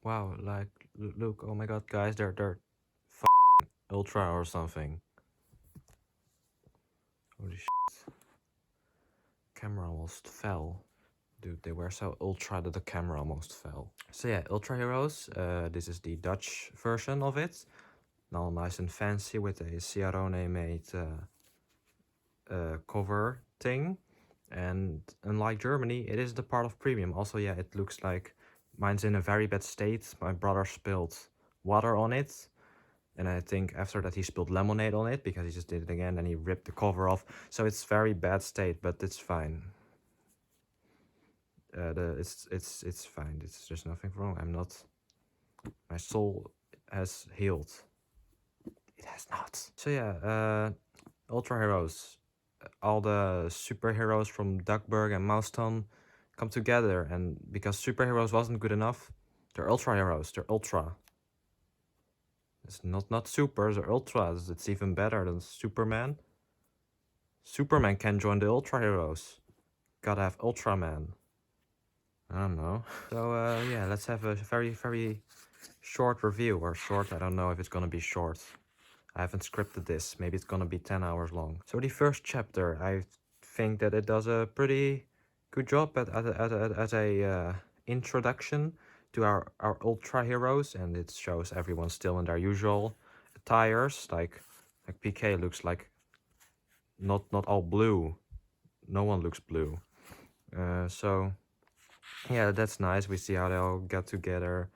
Wow, like, look, oh my god, guys, they're ultra or something. Holy shit. Camera almost fell. Dude, they were so ultra that the camera almost fell. So yeah, Ultra-Heróis. This is the Dutch version of it. Now nice and fancy with a Ciarone made cover thing. And unlike Germany, it is the part of premium. Also, yeah, it looks like mine's in a very bad state. My brother spilled water on it. And I think after that he spilled lemonade on it because he just did it again and he ripped the cover off. So it's very bad state, but it's fine. It's fine. There's nothing wrong. I'm not. My soul has healed. It has not. So yeah, Ultra-Heróis. All the superheroes from Duckburg and Mouston come together, and because Super-Heróis wasn't good enough, they're Ultra-Heróis. They're ultra. It's not super, they're ultras. It's even better than Superman. Superman can join the Ultra-Heróis. Gotta have Ultraman. I don't know. So yeah, let's have a very short review, or short, I don't know if it's gonna be short. I haven't scripted this, maybe it's gonna be 10 hours long. So the first chapter, I think that it does a pretty good job as a introduction to our Ultra-Heróis, and it shows everyone still in their usual attires, like PK looks like not all blue. No one looks blue. So yeah, that's nice. We see how they all get together.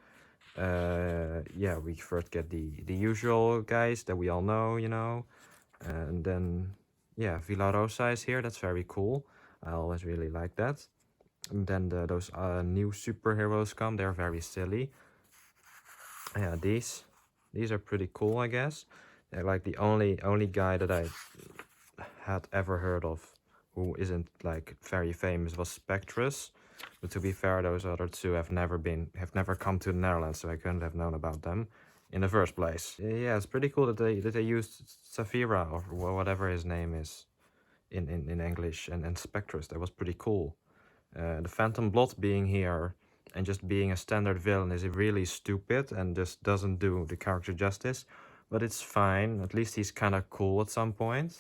Yeah, we first get the usual guys that we all know, you know, and then yeah, Villa Rosa is here. That's very cool. I always really like that. And then those new superheroes come. They're very silly. Yeah, these are pretty cool, I guess. They're like the only guy that I had ever heard of who isn't like very famous was Spectrus. But to be fair, those other two have never come to the Netherlands, so I couldn't have known about them in the first place. Yeah, it's pretty cool that they used Safira or whatever his name is in English and Spectrus. That was pretty cool. The Phantom Blood being here and just being a standard villain is really stupid and just doesn't do the character justice. But it's fine. At least he's kind of cool at some point.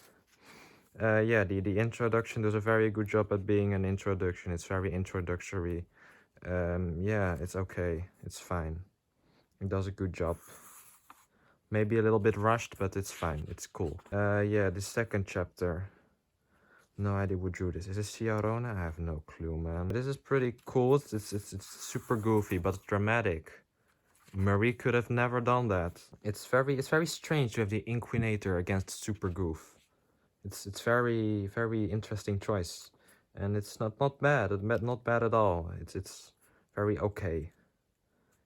Yeah, the introduction does a very good job at being an introduction. It's very introductory. Yeah, it's okay. It's fine. It does a good job. Maybe a little bit rushed, but it's fine. It's cool. Yeah, the second chapter. No idea who drew this. Is this Ciarone? I have no clue, man. This is pretty cool. It's super goofy, but dramatic. Marie could have never done that. It's very strange to have the Inquinator against Super Goof. It's very interesting choice, and it's not bad. Not bad at all. It's very okay.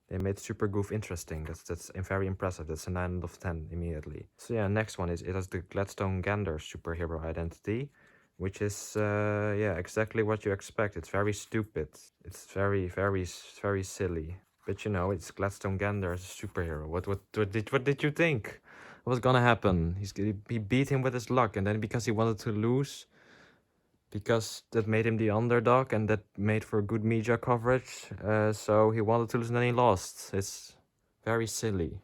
They made Super Goof interesting. That's very impressive. That's a 9 out of 10 immediately. So yeah, next one is it has the Gladstone Gander superhero identity, which is yeah, exactly what you expect. It's very stupid. It's very silly. But you know, it's Gladstone Gander as a superhero. What did you think was gonna happen? He beat him with his luck, and then because he wanted to lose, because that made him the underdog, and that made for good media coverage. So he wanted to lose, and then he lost. It's very silly,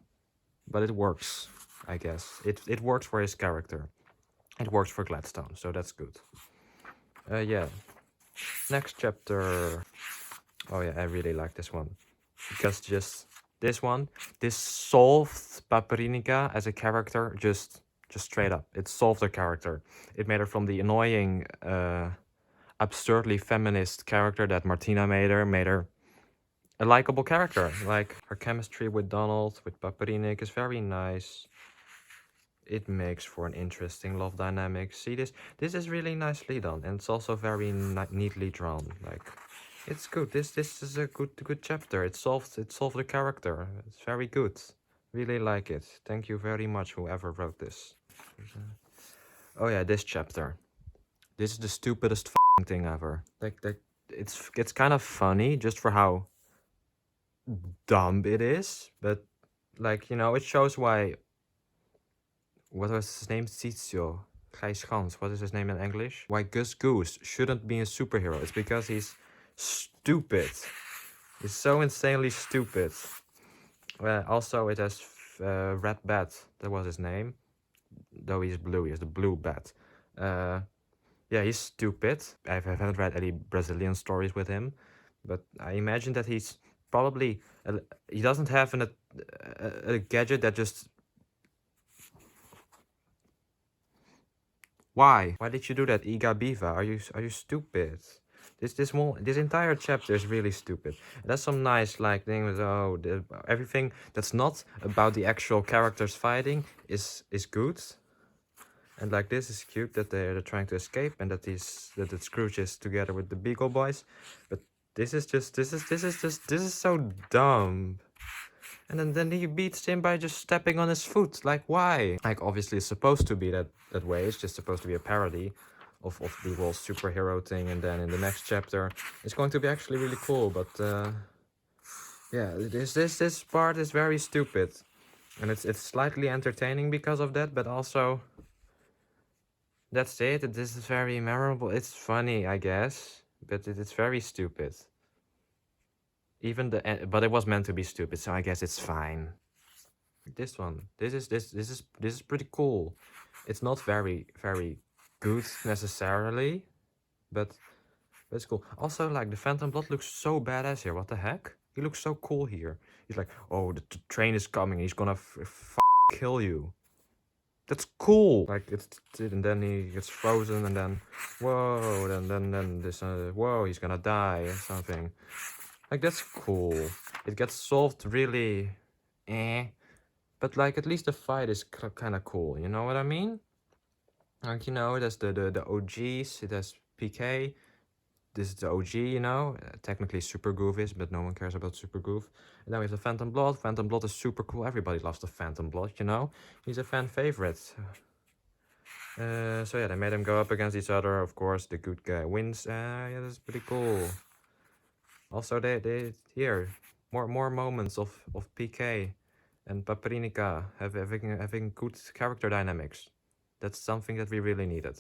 but it works, I guess. It works for his character. It works for Gladstone, so that's good. Yeah. Next chapter. Oh yeah, I really like this one. Because just this one, this solved Paperinica as a character just straight up. It solved her character. It made her from the annoying, absurdly feminist character that Martina made her a likable character. Like her chemistry with Donald, with Paperinik is very nice. It makes for an interesting love dynamic. See this? This is really nicely done, and it's also very neatly drawn. Like, it's good. This is a good chapter. It solved the character. It's very good. Really like it. Thank you very much, whoever wrote this. Oh yeah, this chapter. This is the stupidest thing ever. Like it's kind of funny just for how dumb it is, but like, you know, it shows why. What was his name? Tizio. Gijs Gans. What is his name in English? Why Gus Goose shouldn't be a superhero. It's because he's stupid. He's so insanely stupid. Also, it has Red Bat. That was his name. Though he's blue, he's the blue bat. Uh, yeah, he's stupid. I haven't read any Brazilian stories with him, but I imagine that he's probably he doesn't have a gadget that just. Why? Why did you do that, Iga Biva? Are you stupid? This entire chapter is really stupid. There's some nice like things. Oh, everything that's not about the actual characters fighting is good. And like this is cute that they're trying to escape and that Scrooge is together with the Beagle Boys, but this is so dumb. And then he beats him by just stepping on his foot. Like why? Like obviously it's supposed to be that way. It's just supposed to be a parody of the whole superhero thing. And then in the next chapter, it's going to be actually really cool. But yeah, this part is very stupid, and it's slightly entertaining because of that, but also. That's it. This is very memorable. It's funny, I guess, but it's very stupid. Even but it was meant to be stupid, so I guess it's fine. This one, this is pretty cool. It's not very good necessarily, but it's cool. Also, like the Phantom Blood looks so badass here. What the heck? He looks so cool here. He's like, oh, the train is coming. He's gonna kill you. That's cool. Like and then he gets frozen, and then whoa, then this whoa, he's gonna die or something. Like that's cool. It gets solved really, but like at least the fight is kind of cool. You know what I mean? Like it has the OGs. It has PK. This is the OG, technically Super Goof is, but no one cares about Super Goof. And then we have the Phantom Blood. Phantom Blood is super cool. Everybody loves the Phantom Blood, He's a fan favorite. So yeah, they made them go up against each other. Of course, the good guy wins. Yeah, that's pretty cool. Also, they here more moments of PK and Paprinica having good character dynamics. That's something that we really needed.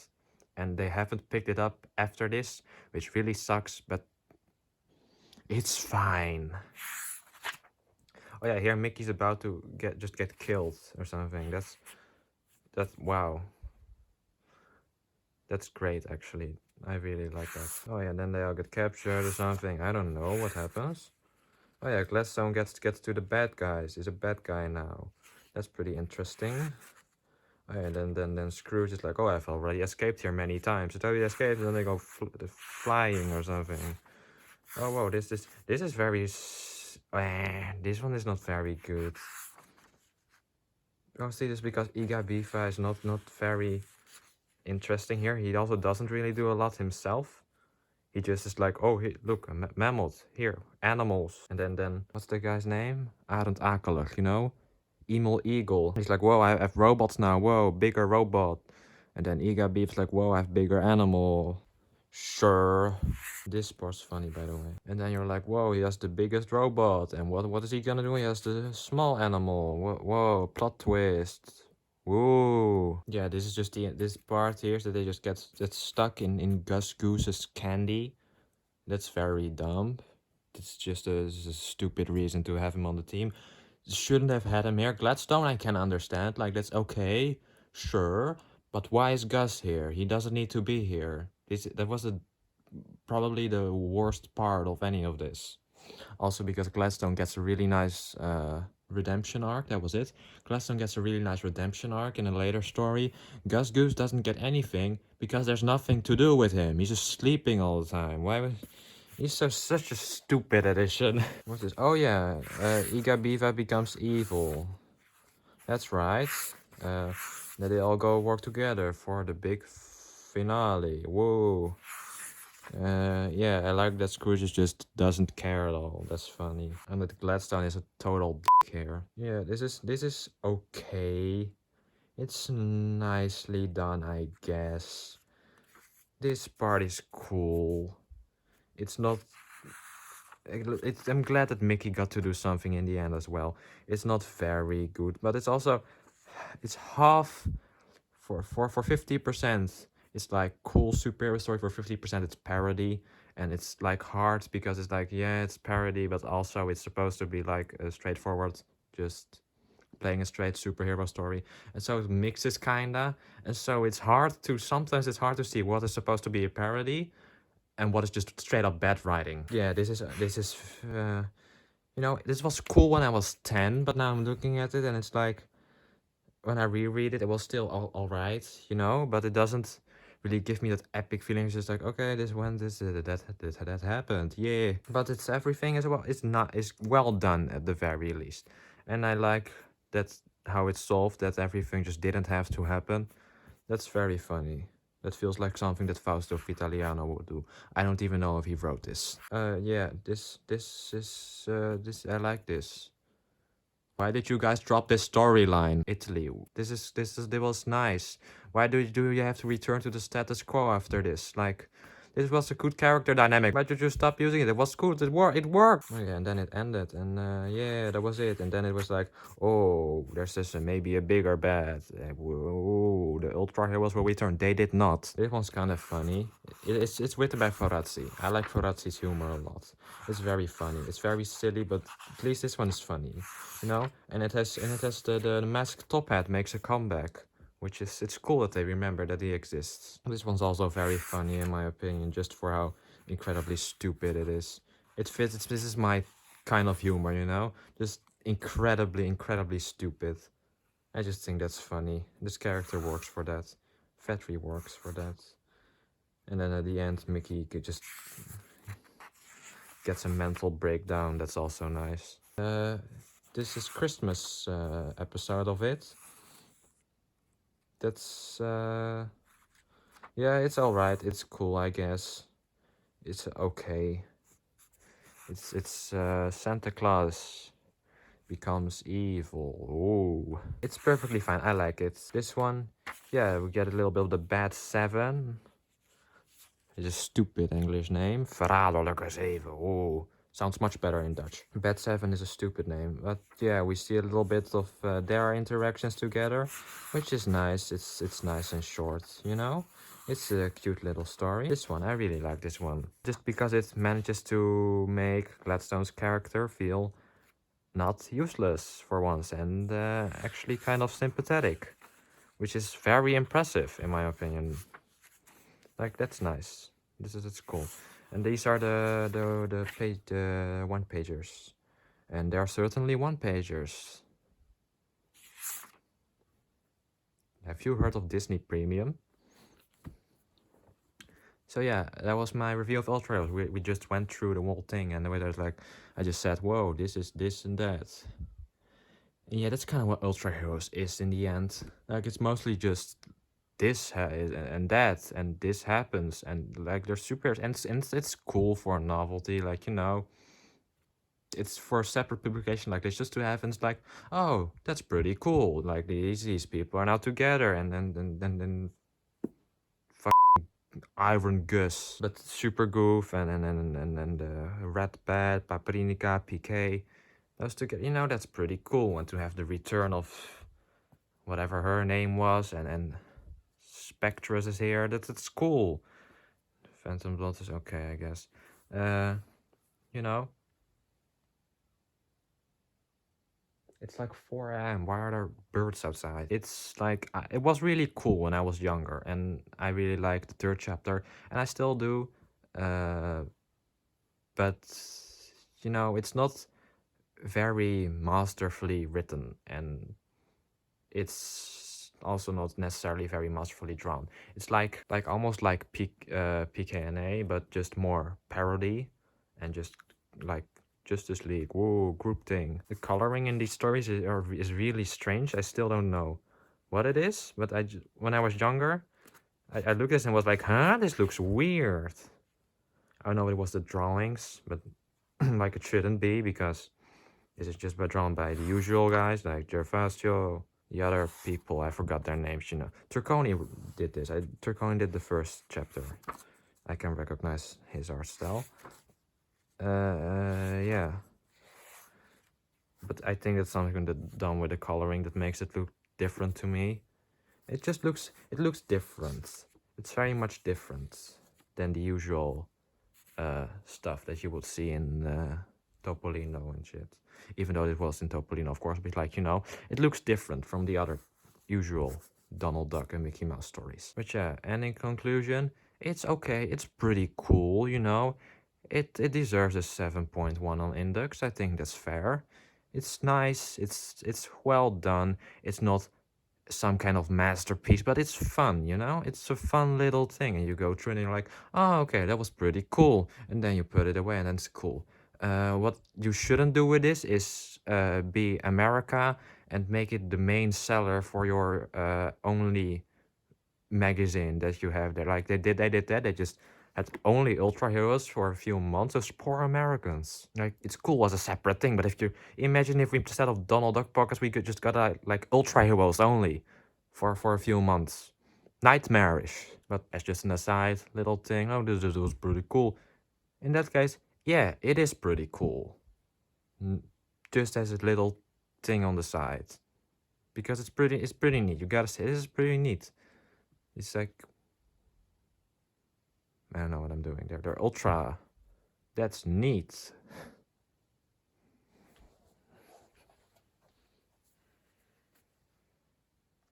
And they haven't picked it up after this, which really sucks, but it's fine. Oh yeah, here Mickey's about to get killed or something. That's wow. That's great, actually. I really like that. Oh yeah, then they all get captured or something. I don't know what happens. Oh yeah, Gladstone gets to the bad guys. He's a bad guy now. That's pretty interesting. Oh yeah, then Scrooge is like, oh, I've already escaped here many times. So he escaped, and then they go flying or something. Oh whoa, this is very. This one is not very good. Oh, see, this because Iga Bifa is not very interesting here. He also doesn't really do a lot himself. He just is like, oh, look, mammals here, animals. And then what's the guy's name? Arend Akelig, Emil Eagle. He's like, whoa, I have robots now. Whoa, bigger robot. And then Iga Beef's like, whoa, I have bigger animal. Sure. This part's funny, by the way. And then you're like, whoa, he has the biggest robot. And what is he gonna do? He has the small animal. Whoa, plot twist. Whoa. Yeah, this is just this part here that they just get stuck in Gus Goose's candy. That's very dumb. It's just a stupid reason to have him on the team. Shouldn't have had him here. Gladstone I can understand. Like, that's okay. Sure. But why is Gus here? He doesn't need to be here. That was probably the worst part of any of this. Also because Gladstone gets a really nice redemption arc. That was it. Gladstone gets a really nice redemption arc in a later story. Gus Goose doesn't get anything because there's nothing to do with him. He's just sleeping all the time. He's such a stupid addition. What's this? Oh yeah, Iga Biva becomes evil. That's right. Then they all go work together for the big finale. Whoa. Yeah, I like that Scrooge just doesn't care at all. That's funny. And that Gladstone is a total dick here. Yeah, this is okay. It's nicely done, I guess. This part is cool. It's not. I'm glad that Mickey got to do something in the end as well. It's not very good, but it's also it's half for 50%. It's like cool superhero story. For 50% it's parody, and it's like hard because it's like, yeah, it's parody, but also it's supposed to be like a straightforward just playing a straight superhero story, and so it mixes kinda, and so sometimes it's hard to see what is supposed to be a parody and what is just straight up bad writing. Yeah, this is this was cool when I was 10, but now I'm looking at it and it's like, when I reread it, it was still all right, but it doesn't really give me that epic feeling. It's just like, okay, that happened, yeah. But it's everything as well. It's well done at the very least, and I like that how it's solved. That everything just didn't have to happen. That's very funny. That feels like something that Fausto Vitaliano would do. I don't even know if he wrote this. Yeah, this I like this. Why did you guys drop this storyline? Italy. This was nice. Why do you have to return to the status quo after this? Like, this was a good character dynamic. Why did you stop using it? It was good. It worked. Oh, yeah, and then it ended, and yeah, that was it. And then it was like, oh, there's this maybe a bigger bad. Whoa, the Ultra-Heróis will return. They did not. This one's kind of funny. It's written by Forazzi. I like Forazzi's humor a lot. It's very funny. It's very silly, but at least this one is funny, And it has the masked top hat makes a comeback, which is, it's cool that they remember that he exists. This one's also very funny in my opinion, just for how incredibly stupid it is. It fits. This is my kind of humor, just incredibly stupid. I just think that's funny. This character works for that. Vetri works for that. And then at the end, Mickey just gets a mental breakdown. That's also nice. This is Christmas episode of it. That's yeah, it's alright. It's cool, I guess. It's okay. It's Santa Claus becomes evil. Ooh, it's perfectly fine. I like it. This one, yeah, we get a little bit of the bad 7. It's a stupid English name. Verraderlijke 7. Ooh, sounds much better in Dutch. Bad 7 is a stupid name. But yeah, we see a little bit of their interactions together, which is nice. It's nice and short, It's a cute little story. This one, I really like this one. Just because it manages to make Gladstone's character feel not useless for once, and actually kind of sympathetic, which is very impressive in my opinion. Like, that's nice. It's cool. And these are the one pagers, and they are certainly one pagers. Have you heard of Disney Premium? So yeah, that was my review of Ultraheroes. We just went through the whole thing, and the way there's like, I just said, whoa, this is this and that. And yeah, that's kind of what Ultraheroes is in the end. Like, it's mostly just this and that, and this happens, and like, they're super, and it's cool for a novelty, like, it's for a separate publication like this, just to have, and it's like, oh, that's pretty cool. Like, these people are now together, and then Iron-Gus, but Super Goof and Red Bat, Paprika, PK, those together, that's pretty cool. And to have the return of whatever her name was, and Spectrus is here. That's cool. Phantom Blood is okay, I guess. It's like 4 a.m. Why are there birds outside? It's like, it was really cool when I was younger, and I really liked the 3rd chapter, and I still do. But it's not very masterfully written, and it's also not necessarily very masterfully drawn. It's like almost like PKNA, but just more parody, and just like Justice League, whoa, group thing. The coloring in these stories is really strange. I still don't know what it is, but when I was younger, I looked at this and was like, huh, this looks weird. I don't know, it was the drawings, but like, it shouldn't be, because this is just drawn by the usual guys, like Gervasio, the other people, I forgot their names, Turconi did this. Turconi did the 1st chapter. I can recognize his art style. Yeah. But I think that's something done with the coloring that makes it look different to me. It looks different. It's very much different than the usual stuff that you would see in Topolino and shit. Even though it was in Topolino, of course, but like, you know, it looks different from the other usual Donald Duck and Mickey Mouse stories. But yeah, and in conclusion, it's okay. It's pretty cool, you know. It deserves a 7.1 on Index. I think that's fair. It's nice. It's well done. It's not some kind of masterpiece, but it's fun, you know? It's a fun little thing, and you go through and you're like, oh, okay, that was pretty cool. And then you put it away, and then it's cool. What you shouldn't do with this is be America and make it the main seller for your only magazine that you have there. Like they did that. They just had only Ultra-Heróis for a few months. Those poor Americans. Like it's cool as a separate thing, but if you imagine if we instead of Donald Duck pockets, we could just got like Ultra-Heróis only for a few months. Nightmarish. But as just an aside, little thing. Oh, this was pretty cool. In that case, yeah, it is pretty cool. Just as a little thing on the side, because it's pretty neat. You gotta say this is pretty neat. It's like, I don't know what I'm doing there. They're ultra. That's neat.